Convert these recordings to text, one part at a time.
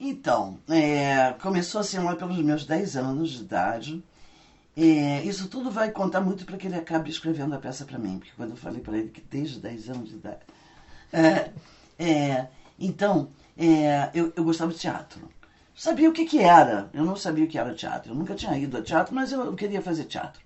Então, começou assim lá pelos meus 10 anos de idade. Isso tudo vai contar muito para que ele acabe escrevendo a peça para mim, porque quando eu falei para ele que desde 10 anos de idade. É, então, eu gostava de teatro. Sabia o que, que era, eu não sabia o que era teatro. Eu nunca tinha ido a teatro, mas eu queria fazer teatro.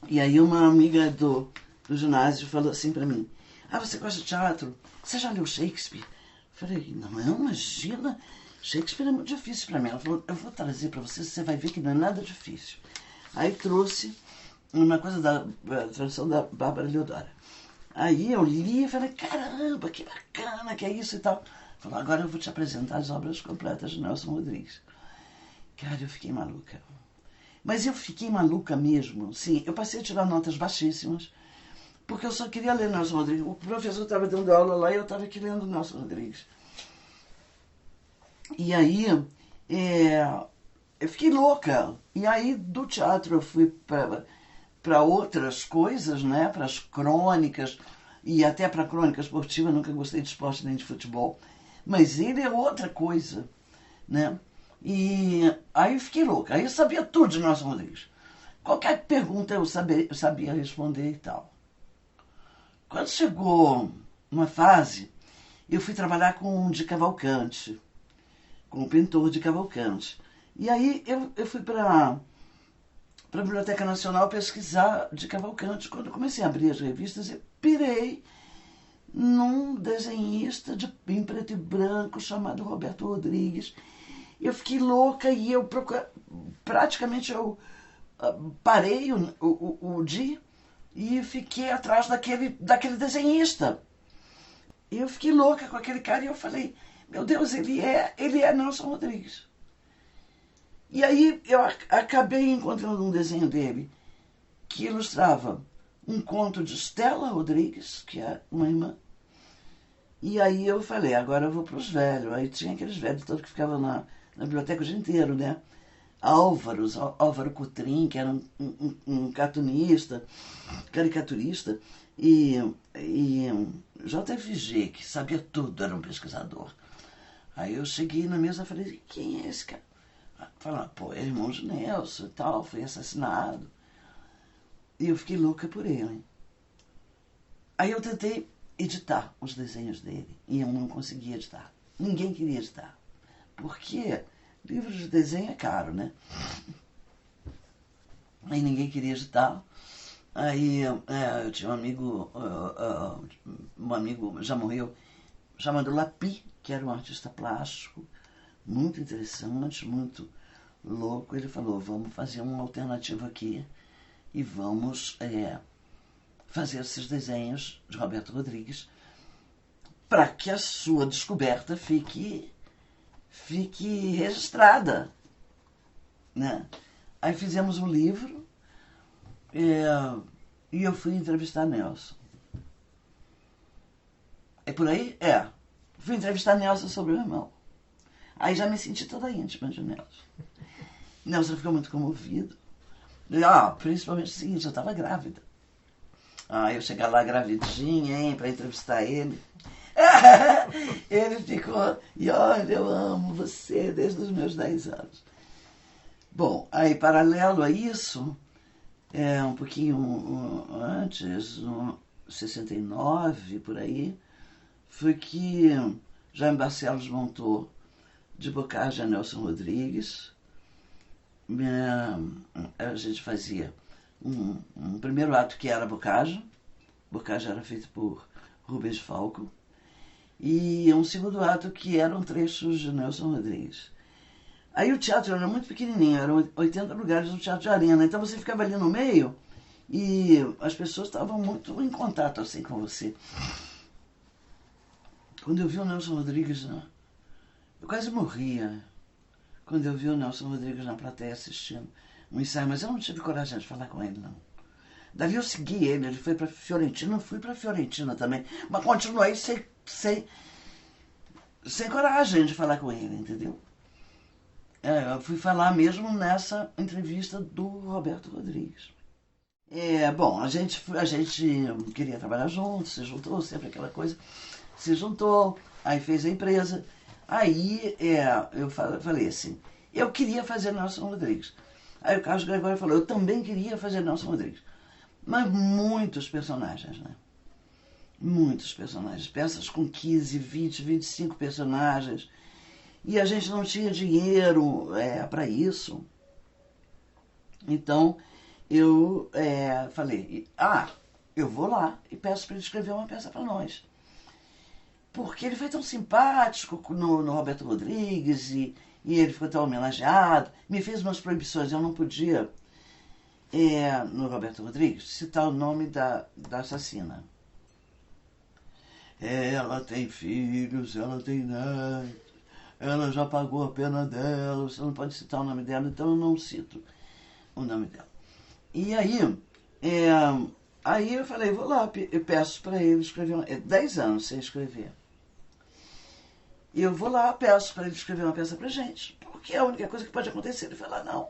E aí uma amiga do ginásio falou assim para mim: Ah, você gosta de teatro? Você já leu Shakespeare? Eu falei: Não, imagina. Shakespeare é muito difícil para mim. Ela falou: Eu vou trazer para você, você vai ver que não é nada difícil. Aí trouxe uma coisa da tradução da Bárbara Leodora. Aí eu li e falei: Caramba, que bacana, que é isso e tal. Falou: Agora eu vou te apresentar as obras completas de Nelson Rodrigues. Cara, eu fiquei maluca. Mas eu fiquei maluca mesmo. Sim, eu passei a tirar notas baixíssimas, porque eu só queria ler Nelson Rodrigues. O professor estava dando aula lá e eu estava aqui lendo Nelson Rodrigues. E aí, eu fiquei louca. E aí, do teatro, eu fui para outras coisas, né? Para as crônicas, e até para a crônica esportiva. Nunca gostei de esporte nem de futebol. Mas ele é outra coisa, né? E aí eu fiquei louca. Aí eu sabia tudo de Nelson Rodrigues. Qualquer pergunta eu sabia responder e tal. Quando chegou uma fase, eu fui trabalhar com um de Cavalcante, com o pintor de Cavalcante. E aí eu fui para a Biblioteca Nacional pesquisar de Cavalcante. Quando eu comecei a abrir as revistas, eu pirei num desenhista em preto e branco chamado Roberto Rodrigues. Eu fiquei louca e praticamente eu parei o dia e fiquei atrás daquele desenhista. Eu fiquei louca com aquele cara e eu falei: Meu Deus, ele é Nelson Rodrigues. E aí eu acabei encontrando um desenho dele que ilustrava um conto de Stella Rodrigues, que é uma irmã. E aí eu falei: Agora eu vou para os velhos. Aí tinha aqueles velhos todos que ficavam na biblioteca o dia inteiro, né? Álvaro Cotrim, que era um cartunista, caricaturista, e JFG, que sabia tudo, era um pesquisador. Aí eu cheguei na mesa e falei: Quem é esse cara? Falaram: Pô, é irmão de Nelson e tal, foi assassinado. E eu fiquei louca por ele. Aí eu tentei editar os desenhos dele e eu não conseguia editar. Ninguém queria editar. Porque livro de desenho é caro, né? Aí ninguém queria editar. Aí eu tinha um amigo já morreu, chamado Lapi, que era um artista plástico, muito interessante, muito louco. Ele falou: Vamos fazer uma alternativa aqui e vamos fazer esses desenhos de Roberto Rodrigues para que a sua descoberta fique registrada, né? Aí fizemos um livro e eu fui entrevistar Nelson. É por aí? Fui entrevistar Nelson sobre o irmão. Aí já me senti toda íntima de Nelson. Nelson ficou muito comovido. Principalmente o seguinte: eu estava grávida. Eu chegar lá gravidinha, hein, para entrevistar ele. Ele ficou: E olha, eu amo você desde os meus 10 anos. Bom, aí paralelo a isso, um pouquinho antes, 69 por aí, foi que Jaime Barcelos montou de Boccaccio a Nelson Rodrigues. A gente fazia um primeiro ato que era Boccaccio. Boccaccio era feito por Rubens Falco. E um segundo ato que eram trechos de Nelson Rodrigues. Aí o teatro era muito pequenininho, eram 80 lugares no Teatro de Arena. Então você ficava ali no meio e as pessoas estavam muito em contato assim com você. Quando eu vi o Nelson Rodrigues, eu quase morria. Quando eu vi o Nelson Rodrigues na plateia assistindo um ensaio, mas eu não tive coragem de falar com ele, não. Dali eu segui ele foi para Fiorentina, eu fui para Fiorentina também, mas continuei sem coragem de falar com ele, entendeu? Eu fui falar mesmo nessa entrevista do Roberto Rodrigues. Bom, a gente queria trabalhar junto, se juntou, sempre aquela coisa. Se juntou, aí fez a empresa. Aí eu falei assim, eu queria fazer Nelson Rodrigues. Aí o Carlos Gregório falou, eu também queria fazer Nelson Rodrigues. Mas muitos personagens, né? Muitos personagens. Peças com 15, 20, 25 personagens. E a gente não tinha dinheiro para isso. Então eu falei, eu vou lá e peço para ele escrever uma peça para nós. Porque ele foi tão simpático no Roberto Rodrigues e ele ficou tão homenageado. Me fez umas proibições, eu não podia, no Roberto Rodrigues, citar o nome da assassina. Ela tem filhos, ela tem netos, ela já pagou a pena dela, você não pode citar o nome dela, então eu não cito o nome dela. E aí eu falei, vou lá, eu peço para ele escrever, 10 anos sem escrever. Eu vou lá, peço para ele escrever uma peça pra gente, porque a única coisa que pode acontecer, ele falar, não.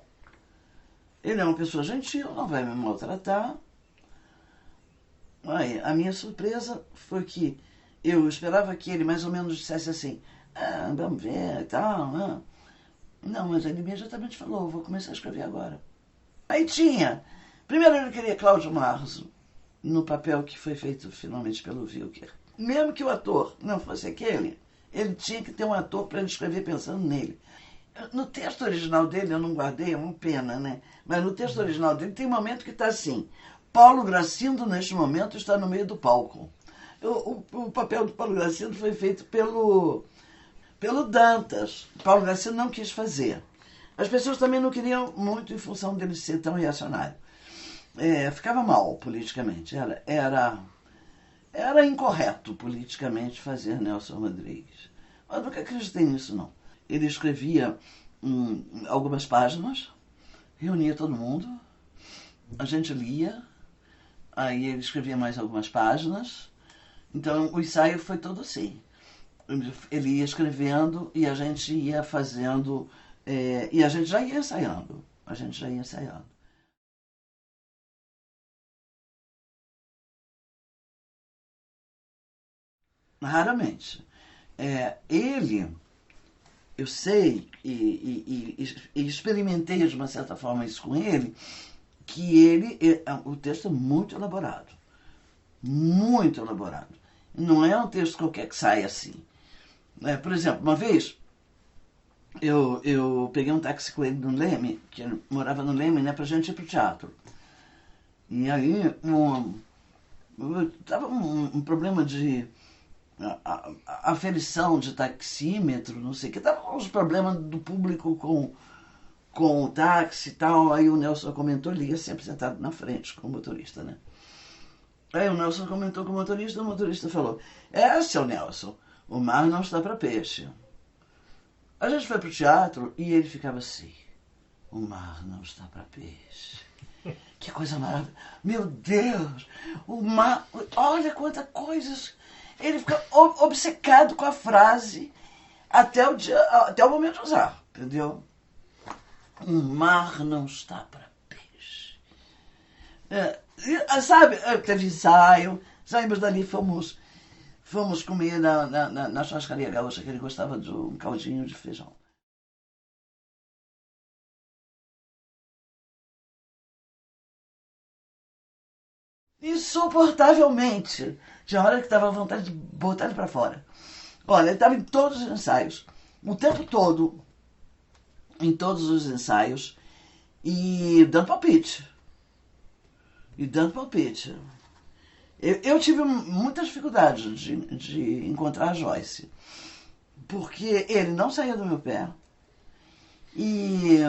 Ele é uma pessoa gentil, não vai me maltratar. Aí, a minha surpresa foi que eu esperava que ele mais ou menos dissesse assim, vamos ver e tal, né? Não, mas ele imediatamente falou, vou começar a escrever agora. Aí primeiro ele queria Cláudio Marzo, no papel que foi feito finalmente pelo Wilker. Mesmo que o ator não fosse aquele, ele tinha que ter um ator para ele escrever pensando nele. No texto original dele, eu não guardei, é uma pena, né? Mas no texto original dele tem um momento que está assim, Paulo Gracindo, neste momento, está no meio do palco. O papel do Paulo Gracindo foi feito pelo Dantas. Paulo Gracindo não quis fazer. As pessoas também não queriam muito em função dele ser tão reacionário. Ficava mal politicamente. Era incorreto politicamente fazer Nelson Rodrigues. Mas nunca acreditei nisso, não. Ele escrevia algumas páginas, reunia todo mundo, a gente lia, aí ele escrevia mais algumas páginas. Então o ensaio foi todo assim. Ele ia escrevendo e a gente ia fazendo, e a gente já ia ensaiando. Raramente. Eu sei e experimentei de uma certa forma isso com ele, que o texto é muito elaborado. Muito elaborado. Não é um texto qualquer que sai assim. Por exemplo, uma vez eu peguei um táxi com ele no Leme, que ele morava no Leme, né, pra gente ir pro teatro. E aí tava um problema de aferição de taxímetro, não sei o que. Tava uns problemas do público com o táxi e tal. Aí o Nelson comentou, ele ia sempre sentado na frente com o motorista, né? Aí o Nelson comentou com o motorista falou, seu Nelson, o mar não está para peixe. A gente foi pro teatro e ele ficava assim, o mar não está para peixe. Que coisa maravilhosa. Meu Deus, o mar, olha quantas coisas. Ele fica obcecado com a frase até o momento de usar, entendeu? O mar não está para peixe. Sabe, teve ensaio, saímos dali, fomos comer na churrascaria gaúcha, que ele gostava de um caldinho de feijão. Insuportavelmente. Tinha hora que dava vontade de botar ele para fora. Olha, ele estava em todos os ensaios, o tempo todo, em todos os ensaios, e dando palpite. Eu tive muitas dificuldades de encontrar a Joyce, porque ele não saía do meu pé, e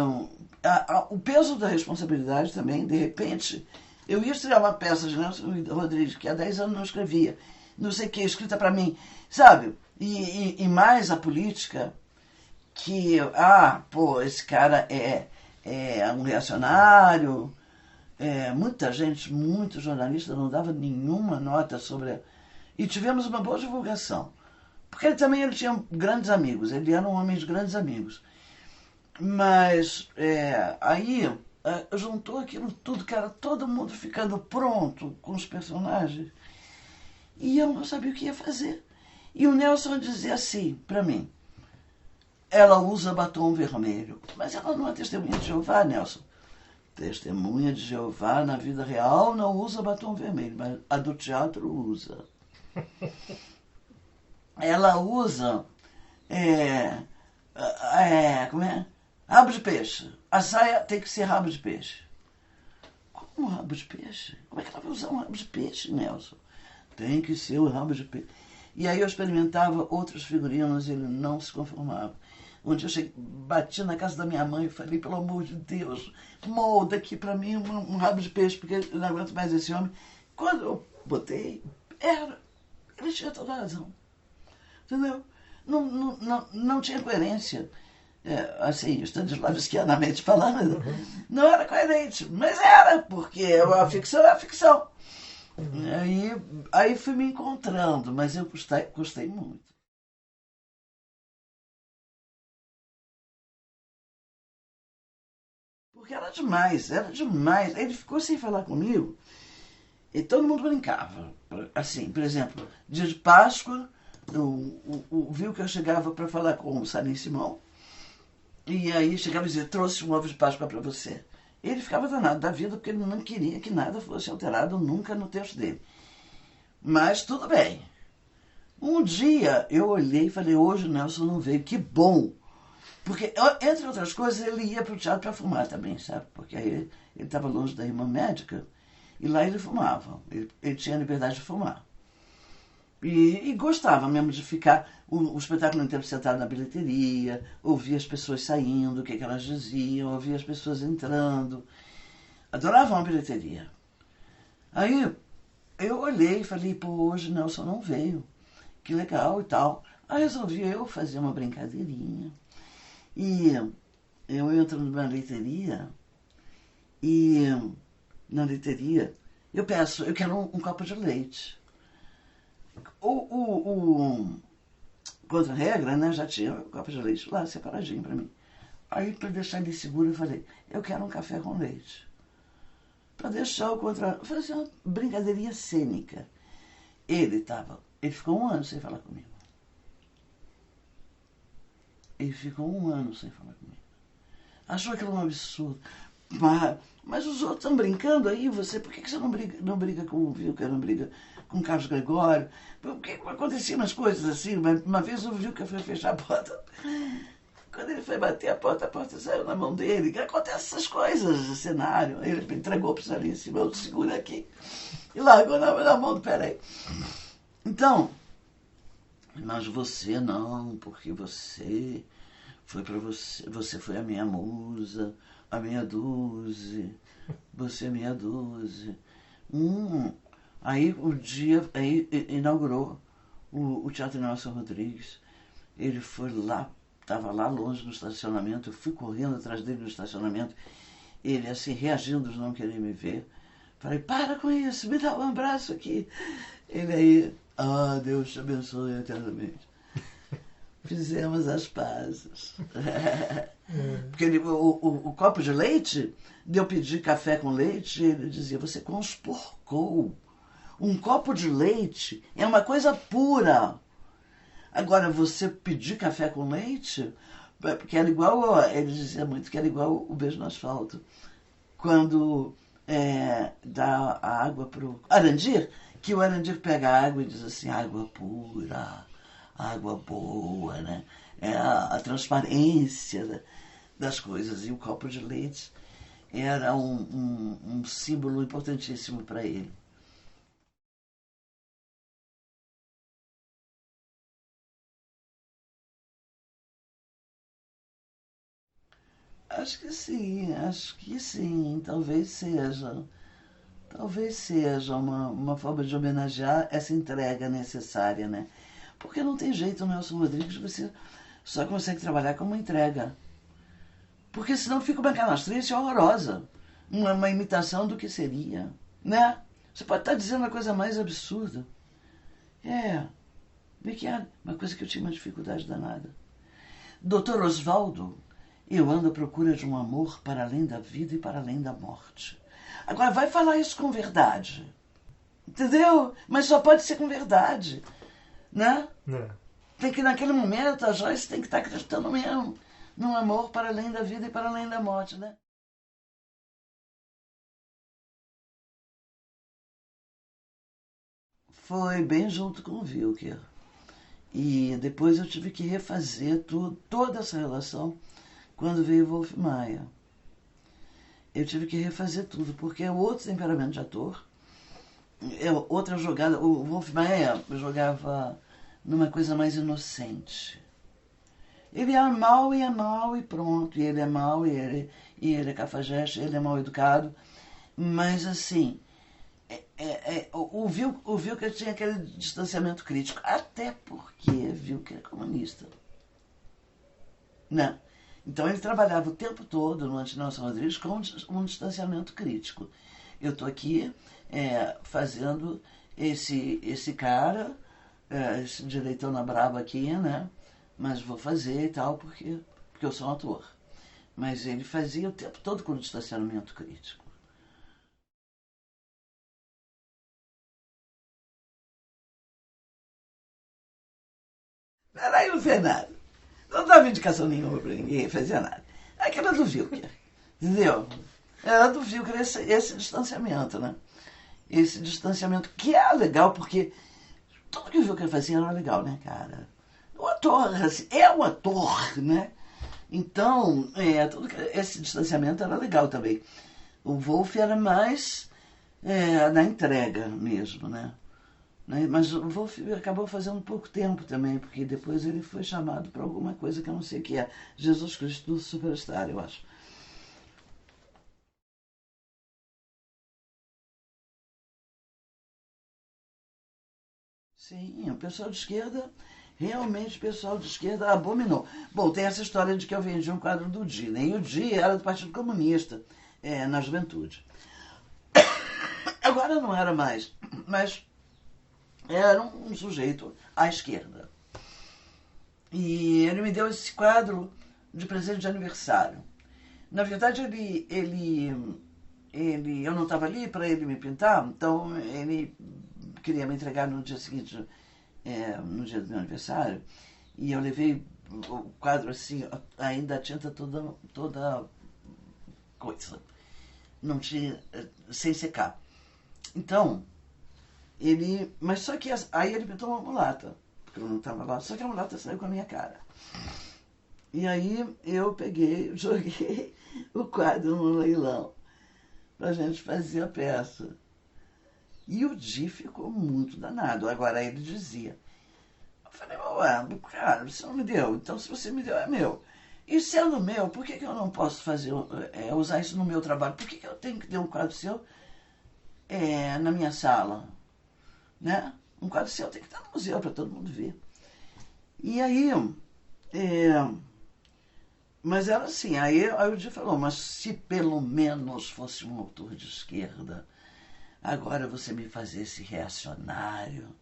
o peso da responsabilidade também, de repente, eu ia estrear uma peça de Nelson Rodrigues, que há 10 anos não escrevia, não sei o que, escrita para mim, sabe? E mais a política, que, esse cara é um reacionário. Muita gente, muito jornalista não dava nenhuma nota sobre. E tivemos uma boa divulgação. Porque ele tinha grandes amigos, ele era um homem de grandes amigos. Mas aí juntou aquilo tudo, que era todo mundo ficando pronto com os personagens. E eu não sabia o que ia fazer. E o Nelson dizia assim para mim, ela usa batom vermelho. Mas ela não é testemunha de Jeová, Nelson. Testemunha de Jeová na vida real não usa batom vermelho, mas a do teatro usa. Ela usa como é? Rabo de peixe. A saia tem que ser rabo de peixe. Como um rabo de peixe? Como é que ela vai usar um rabo de peixe, Nelson? Tem que ser o rabo de peixe. E aí eu experimentava outros figurinos e ele não se conformava. Um dia eu cheguei, bati na casa da minha mãe e falei, pelo amor de Deus, molda aqui pra mim um rabo de peixe, porque eu não aguento mais esse homem. Quando eu botei, ele tinha toda a razão. Entendeu? Não tinha coerência. Assim, stanislavskianamente falando, não era coerente, mas era, porque a ficção é a ficção. Aí fui me encontrando, mas eu gostei muito. Porque era demais, era demais. Ele ficou sem falar comigo e todo mundo brincava. Assim, por exemplo, dia de Páscoa, viu que eu chegava para falar com o Salim Simão, e aí chegava e dizia, trouxe um ovo de Páscoa para você. Ele ficava danado da vida porque ele não queria que nada fosse alterado nunca no texto dele. Mas tudo bem. Um dia eu olhei e falei, hoje o Nelson não veio, que bom. Porque, entre outras coisas, ele ia para o teatro para fumar também, sabe? Porque aí ele estava longe da irmã médica e lá ele fumava. Ele tinha liberdade de fumar. E gostava mesmo de ficar o espetáculo inteiro sentado na bilheteria, ouvir as pessoas saindo, o que elas diziam, ouvir as pessoas entrando. Adorava uma bilheteria. Aí eu olhei e falei, pô, hoje Nelson não veio. Que legal e tal. Aí resolvi eu fazer uma brincadeirinha. E eu entro numa leiteria e na leiteria eu peço, eu quero um copo de leite. Contra a regra, né, já tinha um copo de leite lá separadinho para mim. Aí, para deixar ele seguro, eu falei, eu quero um café com leite. Para deixar o contra... Foi assim, uma brincadeirinha cênica. Ele ficou 1 ano sem falar comigo. Ele ficou 1 ano sem falar comigo. Achou aquilo um absurdo. Mas os outros estão brincando aí, por que você não briga com o Vilca, não briga com o Carlos Gregório? Porque aconteciam umas coisas assim. Uma vez o Vilca foi fechar a porta. Quando ele foi bater a porta saiu na mão dele. Acontecem essas coisas no cenário. Ele entregou para o Salim Simão, segura aqui. E largou na mão do Peraí. Então, mas você não, porque você foi a minha musa, a minha dúzia, você é minha dúzia. Aí inaugurou o Teatro Nelson Rodrigues. Ele foi lá, estava lá longe no estacionamento, eu fui correndo atrás dele no estacionamento, ele assim, reagindo de não querer me ver. Falei, para com isso, me dá um abraço aqui. Ele aí, Deus te abençoe eternamente. Fizemos as pazes. Porque o copo de leite, de eu pedir café com leite, ele dizia, você conspurcou. Um copo de leite é uma coisa pura. Agora, você pedir café com leite, porque era igual, ele dizia muito que era igual o beijo no asfalto. Quando dá a água pro Arandir, que o Arandir pega a água e diz assim, água pura, água boa, né? É a transparência das coisas. E o copo de leite era um símbolo importantíssimo para ele. Acho que sim, talvez seja uma forma de homenagear essa entrega necessária, né? Porque não tem jeito, Nelson Rodrigues, você só consegue trabalhar com uma entrega. Porque senão fica uma canastrice horrorosa, uma imitação do que seria, né? Você pode estar dizendo a coisa mais absurda. Vê que é uma coisa que eu tinha uma dificuldade danada. Doutor Oswaldo, eu ando à procura de um amor para além da vida e para além da morte. Agora, vai falar isso com verdade. Entendeu? Mas só pode ser com verdade. Né? tem que, naquele momento, a Joyce tem que estar acreditando mesmo num amor para além da vida e para além da morte, né? Foi bem junto com o Wilker. E depois eu tive que refazer toda essa relação quando veio o Wolf Maia. Eu tive que refazer tudo, porque é outro temperamento de ator, é outra jogada. O Wolf Maia jogava numa coisa mais inocente. Ele é mal e pronto. E ele é mal e ele é cafajeste, ele é mal educado. Mas assim, o Wilker tinha aquele distanciamento crítico. Até porque Wilker é comunista. Né? Então ele trabalhava o tempo todo no Anti-Nelson Rodrigues com um distanciamento crítico. Eu estou aqui fazendo esse cara, esse direitão na braba aqui, né? Mas vou fazer e tal, porque eu sou um ator. Mas ele fazia o tempo todo com distanciamento crítico. Aí não fez nada. Não dava indicação nenhuma pra ninguém, fazia nada. Aquela do Wilker, entendeu? Era do Wilker esse distanciamento, né? Esse distanciamento que é legal, porque tudo que o Wilker fazia era legal, né, cara? O ator, assim, é o ator, né? Então, esse distanciamento era legal também. O Wolf era mais na entrega mesmo, né? Mas o Wolf acabou fazendo pouco tempo também, porque depois ele foi chamado para alguma coisa que eu não sei o que é. Jesus Cristo Superstar, eu acho. Sim, o pessoal de esquerda, realmente o pessoal de esquerda abominou. Bom, tem essa história de que eu vendi um quadro do Di, né? E o Di era do Partido Comunista, na juventude. Agora não era mais, mas era um sujeito à esquerda. E ele me deu esse quadro de presente de aniversário. Na verdade, eu não estava ali para ele me pintar, então ele queria me entregar no dia seguinte, no dia do meu aniversário, e eu levei o quadro assim, ainda a tinta toda coisa, não tinha, sem secar. Então, mas só que aí ele pintou uma mulata, porque eu não estava lá, só que a mulata saiu com a minha cara. E aí eu peguei, joguei o quadro no leilão pra gente fazer a peça. E o Di ficou muito danado. Agora ele dizia. Eu falei, ué, cara, você não me deu, então se você me deu é meu. E sendo meu, por que eu não posso usar isso no meu trabalho? Por que eu tenho que ter um quadro seu na minha sala? Né? Um quadro seu tem que estar no museu para todo mundo ver. E aí, mas era assim, aí o Di falou, mas se pelo menos fosse um autor de esquerda, agora você me fazer esse reacionário.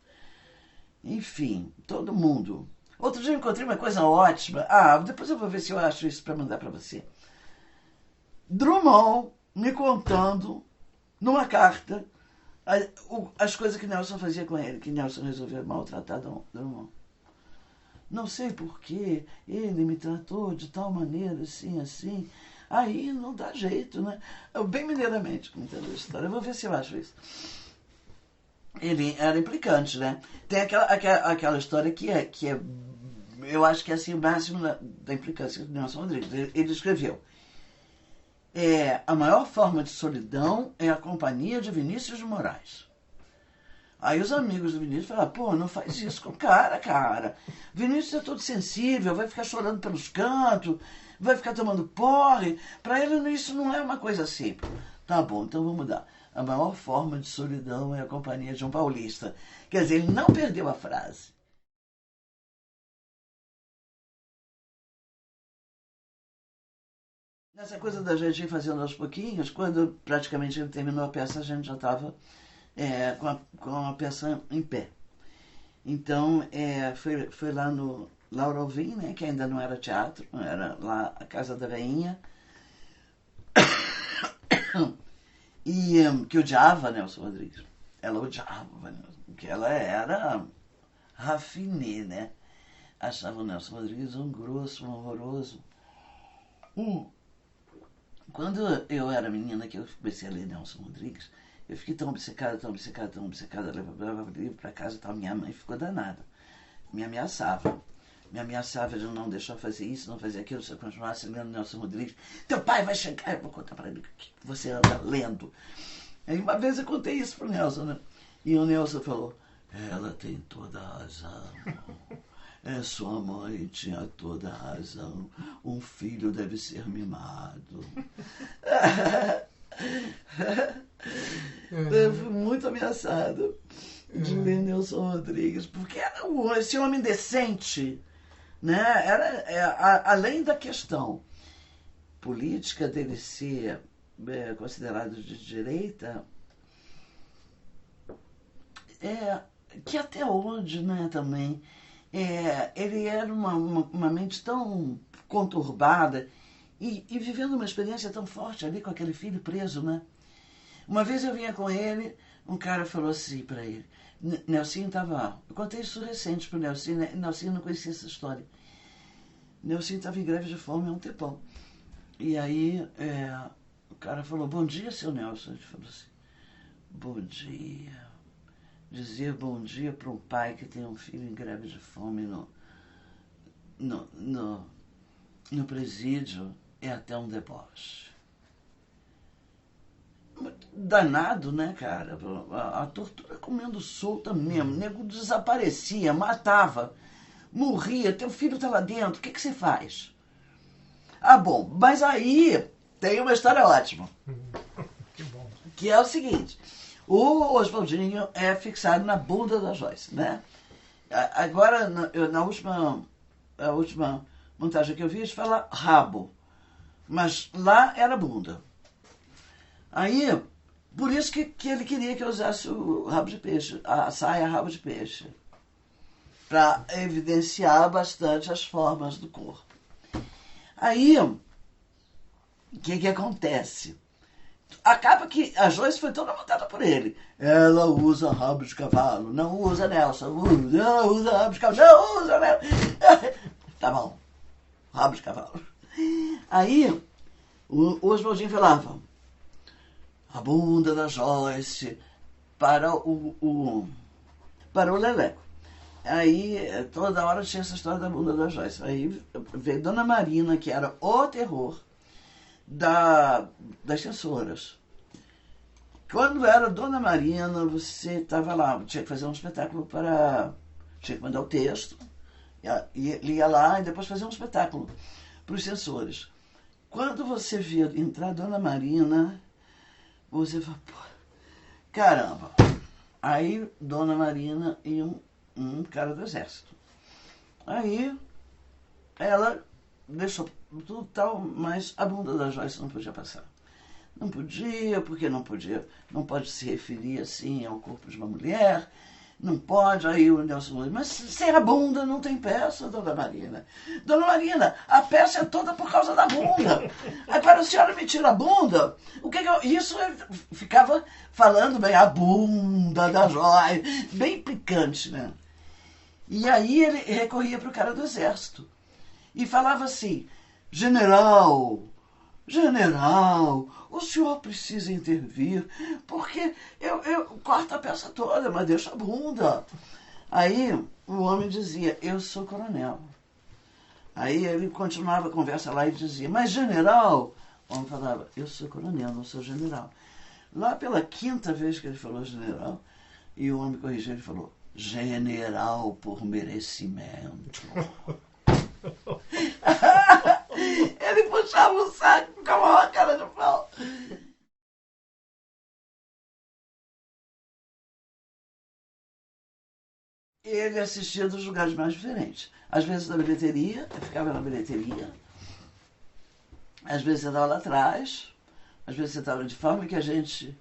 Enfim, todo mundo. Outro dia eu encontrei uma coisa ótima. Depois eu vou ver se eu acho isso para mandar para você. Drummond me contando, numa carta, as coisas que Nelson fazia com ele, que Nelson resolveu maltratar Drummond. Não sei porquê, ele me tratou de tal maneira, assim, assim. Aí não dá jeito, né? Bem mineiramente contando a história. Eu vou ver se eu acho isso. Ele era implicante, né? Tem aquela história que é. Eu acho que é assim o máximo da implicância de Nelson Rodrigues. Ele escreveu: a maior forma de solidão é a companhia de Vinícius de Moraes. Aí os amigos do Vinícius falaram, pô, não faz isso com o cara. Vinícius é todo sensível, vai ficar chorando pelos cantos, vai ficar tomando porre. Para ele isso não é uma coisa simples. Tá bom, então vamos mudar. A maior forma de solidão é a companhia de um paulista. Quer dizer, ele não perdeu a frase. Nessa coisa da gente ir fazendo aos pouquinhos, quando praticamente ele terminou a peça, a gente já estava com a peça em pé. Então, foi lá no Laura Alvim, né, que ainda não era teatro, era lá a Casa da Rainha, e que odiava Nelson Rodrigues. Ela odiava, porque ela era raffinée, né? achava o Nelson Rodrigues um grosso, um horroroso. Quando eu era menina, que eu comecei a ler Nelson Rodrigues, eu fiquei tão obcecada, levava livro para casa e tal. Minha mãe ficou danada. Me ameaçava. Me ameaçava de não deixar fazer isso, não fazer aquilo, se eu continuasse lendo Nelson Rodrigues. Teu pai vai chegar, eu vou contar para ele o que você anda lendo. Aí uma vez eu contei isso pro Nelson, né? E o Nelson falou, ela tem toda a razão. Sua mãe tinha toda a razão. Um filho deve ser mimado. Eu fui muito ameaçado de ler Nelson Rodrigues, porque era esse homem decente, né? Além da questão política dele ser considerado de direita, que até hoje, né, também, ele era uma mente tão conturbada e vivendo uma experiência tão forte ali com aquele filho preso, né? Uma vez eu vinha com ele, um cara falou assim para ele, Nelsinho estava... Eu contei isso recente pro Nelsinho, né? Nelsinho não conhecia essa história. Nelsinho estava em greve de fome há um tempão. E aí o cara falou, bom dia, seu Nelson. Ele falou assim, bom dia. Dizer bom dia para um pai que tem um filho em greve de fome no presídio é até um deboche. Danado, né, cara? A tortura comendo solta mesmo. O nego desaparecia, matava, morria. Teu filho tá lá dentro, o que você faz? Ah, bom, mas aí tem uma história ótima. Que bom. Que é o seguinte, o Oswaldinho é fixado na bunda da Joyce, né? Agora, na última montagem que eu vi, fala rabo. Mas lá era bunda. Aí, por isso que ele queria que eu usasse o rabo de peixe, a saia rabo de peixe, para evidenciar bastante as formas do corpo. Aí, o que acontece? Acaba que a Joyce foi toda montada por ele. Ela usa rabo de cavalo, não usa Nelson, usa rabo de cavalo, não usa Nelson. Tá bom, rabo de cavalo. Aí, o Oswaldinho falava, a bunda da Joyce para o Leleco. Aí, toda hora tinha essa história da bunda da Joyce. Aí veio Dona Marina, que era o terror das censoras. Quando era Dona Marina, você estava lá, tinha que fazer um espetáculo tinha que mandar o texto, ia lá e depois fazer um espetáculo para os censores. Quando você via entrar Dona Marina, você fala, pô, caramba. Aí Dona Marina e um cara do exército. Aí ela deixou tudo tal, mas a bunda da Joyce não podia passar. Não podia, porque não pode se referir assim ao corpo de uma mulher, não pode, aí o Nelson, mas sem a bunda não tem peça, Dona Marina. Dona Marina, a peça é toda por causa da bunda. Agora a senhora me tira a bunda, isso ficava falando bem, a bunda da Joyce, bem picante, né? E aí ele recorria para o cara do exército e falava assim, General, o senhor precisa intervir, porque eu corto a peça toda, mas deixo a bunda. Aí o homem dizia, eu sou coronel. Aí ele continuava a conversa lá e dizia, mas general? O homem falava, eu sou coronel, não sou general. Lá pela quinta vez que ele falou general, e o homem corrigiu, ele falou, general por merecimento. Ele puxava o saco com a maior cara de pau. Ele assistia dos lugares mais diferentes. Às vezes na bilheteria, eu ficava na bilheteria. Às vezes eu estava lá atrás. Às vezes você estava de forma que a gente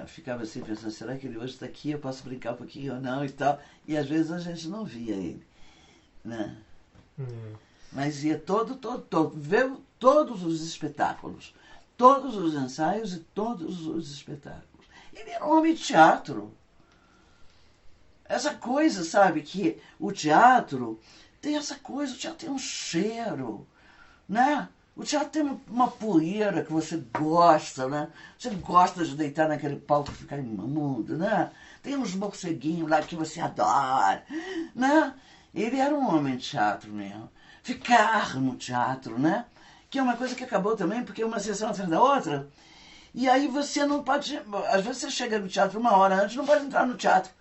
ficava assim pensando, será que ele hoje está aqui? Eu posso brincar um pouquinho ou não e tal. E às vezes a gente não via ele, né? Mas ia ver todos os espetáculos, todos os ensaios e todos os espetáculos. Ele era um homem de teatro. Essa coisa, sabe, que o teatro tem essa coisa, o teatro tem um cheiro, né? O teatro tem uma poeira que você gosta, né? Você gosta de deitar naquele palco e ficar imundo, né? Tem uns morceguinhos lá que você adora, né? Ele era um homem de teatro mesmo. Ficar no teatro, né? Que é uma coisa que acabou também, porque uma sessão atrás da outra. E aí você não pode... Às vezes você chega no teatro uma hora antes, não pode entrar no teatro.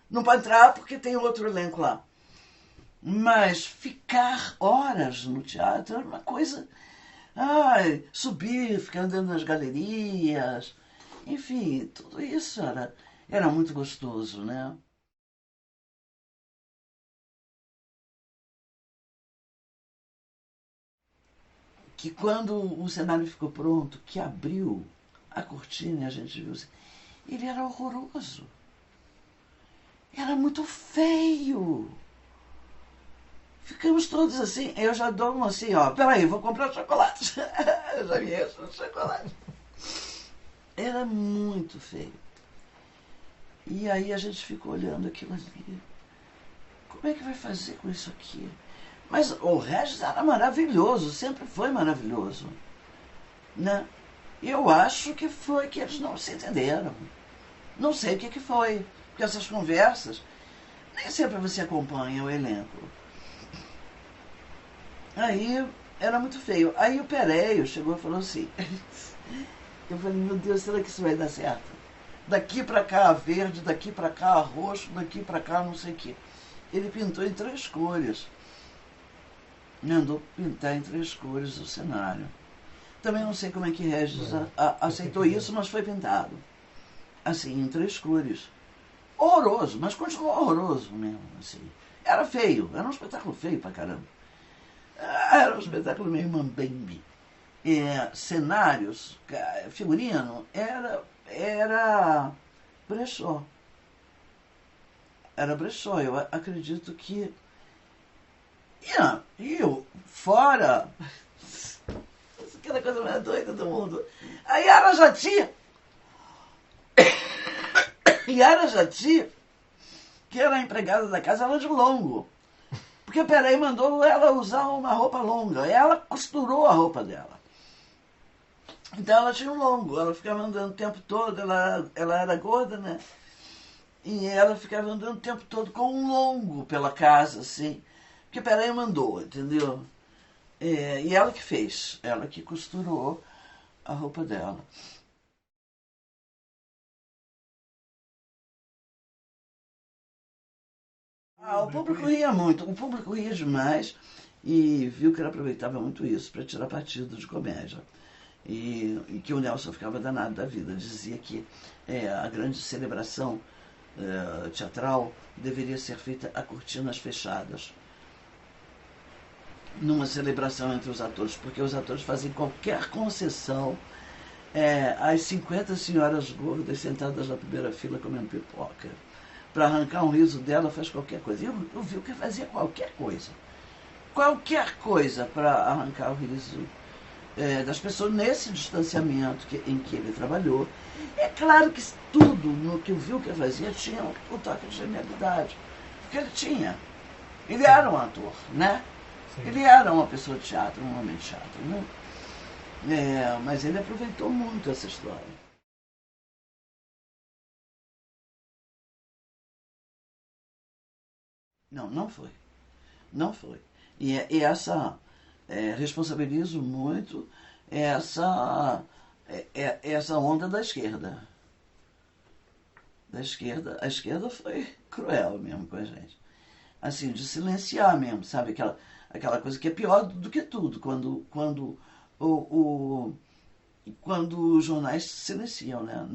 Não pode entrar porque tem outro elenco lá. Mas ficar horas no teatro era uma coisa... Ai, subir, ficar andando nas galerias. Enfim, tudo isso era muito gostoso, né? Que quando o cenário ficou pronto, que abriu a cortina e a gente viu assim, ele era horroroso. Era muito feio. Ficamos todos assim, eu já dou um assim, ó, peraí, vou comprar chocolate. Eu já vi isso, chocolate. Era muito feio. E aí a gente ficou olhando aquilo ali. Como é que vai fazer com isso aqui? Mas o Regis era maravilhoso, sempre foi maravilhoso. Né? Eu acho que foi que eles não se entenderam. Não sei o que foi. Porque essas conversas, nem sempre você acompanha o elenco. Aí era muito feio. Aí o Pereio chegou e falou assim. Eu falei, meu Deus, será que isso vai dar certo? Daqui pra cá verde, daqui pra cá roxo, daqui pra cá não sei o quê. Ele pintou em 3 cores. Mandou pintar em 3 cores o cenário. Também não sei como é que Regis aceitou isso, mas foi pintado. Assim, em 3 cores. Horroroso, mas continuou horroroso mesmo. Assim. Era feio, era um espetáculo feio pra caramba. Era um espetáculo meio mambembe. Cenários, figurino, era brechó. Era brechó. Eu acredito que... E eu, fora... Aquela coisa mais doida do mundo. A Yara Jati, que era a empregada da casa, ela de longo. Porque o Peraí mandou ela usar uma roupa longa. Ela costurou a roupa dela. Então ela tinha um longo. Ela ficava andando o tempo todo. Ela era gorda, né? E ela ficava andando o tempo todo com um longo pela casa, assim. Porque o Peraí mandou, entendeu? E ela que fez. Ela que costurou a roupa dela. O público ria muito, o público ria demais e viu que ele aproveitava muito isso para tirar partido de comédia. E que o Nelson ficava danado da vida. Dizia que a grande celebração teatral deveria ser feita a cortinas fechadas. Numa celebração entre os atores, porque os atores fazem qualquer concessão às 50 senhoras gordas sentadas na primeira fila comendo pipoca. Para arrancar um riso dela, faz qualquer coisa. Eu vi que fazia qualquer coisa. Qualquer coisa para arrancar o riso das pessoas nesse distanciamento em que ele trabalhou. É claro que tudo no que o Wilker fazia tinha o toque de genialidade. Porque ele tinha. Ele era um ator, né? Sim. Ele era uma pessoa de teatro, um homem de teatro, né? Mas ele aproveitou muito essa história. Não, não foi. Não foi. E essa... responsabilizo muito essa onda da esquerda. Da esquerda. A esquerda foi cruel mesmo com a gente. Assim, de silenciar mesmo, sabe? Aquela coisa que é pior do que tudo, quando os jornais silenciam, né?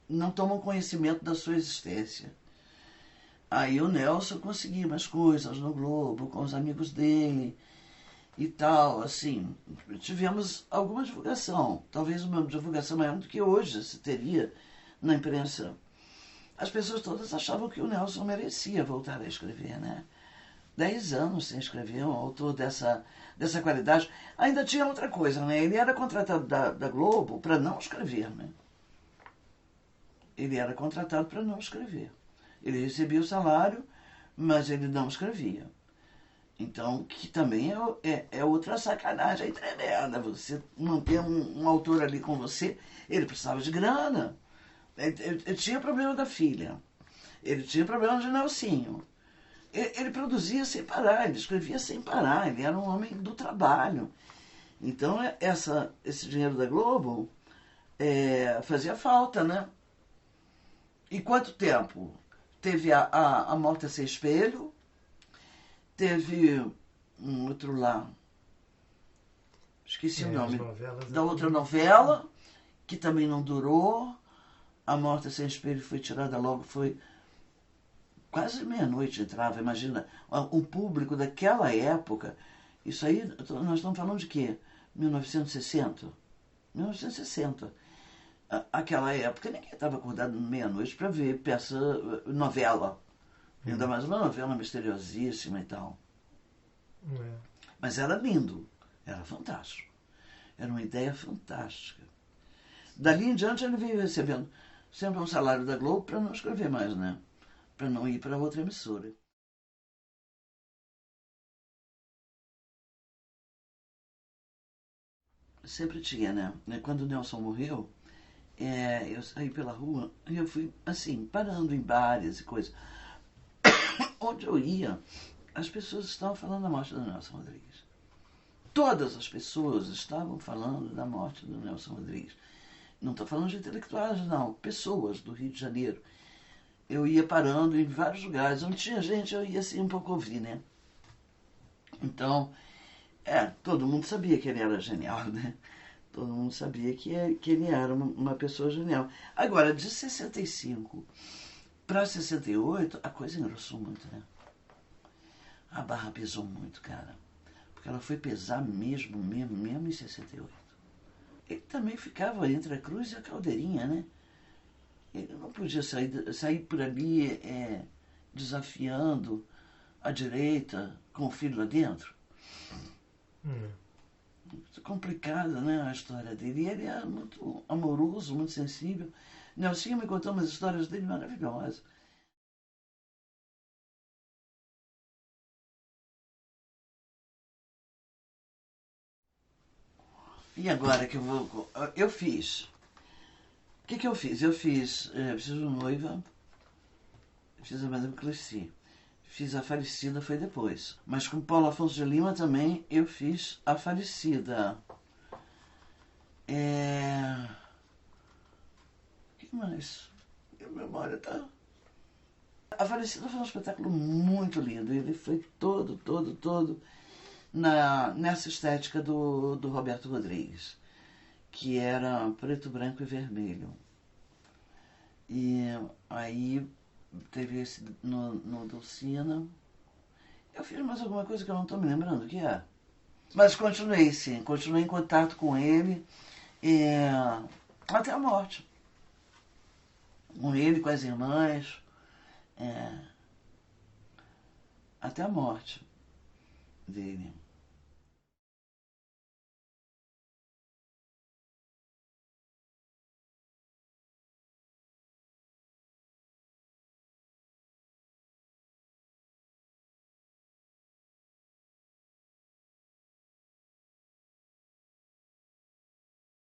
Não tomam conhecimento da sua existência. Aí o Nelson conseguia umas coisas no Globo, com os amigos dele e tal, assim, tivemos alguma divulgação, talvez uma divulgação maior do que hoje se teria na imprensa. As pessoas todas achavam que o Nelson merecia voltar a escrever, né? 10 anos sem escrever, um autor dessa qualidade. Ainda tinha outra coisa, né? Ele era contratado da Globo para não escrever, né? Ele era contratado para não escrever. Ele recebia o salário, mas ele não escrevia. Então, que também é outra sacanagem tremenda. Você manter um autor ali com você, ele precisava de grana. Ele tinha problema da filha. Ele tinha problema de Nelsinho. Ele produzia sem parar, ele escrevia sem parar, ele era um homem do trabalho. Então, esse dinheiro da Globo fazia falta, né? E quanto tempo? Teve a Morte a Sem Espelho, teve um outro lá, esqueci o nome, da outra novela, que também não durou. A Morte a Sem Espelho foi tirada logo, foi quase meia-noite entrava, imagina, um público daquela época. Isso aí, nós estamos falando de quê? 1960? 1960. Aquela época ninguém estava acordado meia-noite para ver peça, novela. Ainda mais uma novela misteriosíssima e tal. Mas era lindo, era fantástico. Era uma ideia fantástica. Dali em diante ele veio recebendo sempre um salário da Globo para não escrever mais, né? Para não ir para outra emissora. Sempre tinha, né? Quando o Nelson morreu, eu saí pela rua e eu fui, assim, parando em bares e coisas. Onde eu ia, as pessoas estavam falando da morte do Nelson Rodrigues. Todas as pessoas estavam falando da morte do Nelson Rodrigues. Não estou falando de intelectuais, não. Pessoas do Rio de Janeiro. Eu ia parando em vários lugares. Onde tinha gente, eu ia assim um pouco ouvir, né? Então, todo mundo sabia que ele era genial, né? Todo mundo sabia que ele era uma pessoa genial. Agora, de 65 para 68, a coisa engrossou muito, né? A barra pesou muito, cara. Porque ela foi pesar mesmo em 68. Ele também ficava entre a Cruz e a Caldeirinha, né? Ele não podia sair por ali desafiando a direita com o filho lá dentro. Muito complicada, né, a história dele. E ele é muito amoroso, muito sensível. Nelsinho me contou umas histórias dele maravilhosas. E agora que eu vou. Eu fiz. O que eu fiz? Eu fiz Preciso Noiva, fiz a Madame Cleci. Fiz A Falecida, foi depois. Mas com Paulo Afonso de Lima também eu fiz A Falecida. O que mais? Minha memória tá. A Falecida foi um espetáculo muito lindo. Ele foi todo nessa estética do Roberto Rodrigues, que era preto, branco e vermelho. E aí teve esse no Dulcina. Eu fiz mais alguma coisa que eu não estou me lembrando o que é. Mas continuei, sim. Continuei em contato com ele até a morte. Com ele, com as irmãs. Até a morte dele.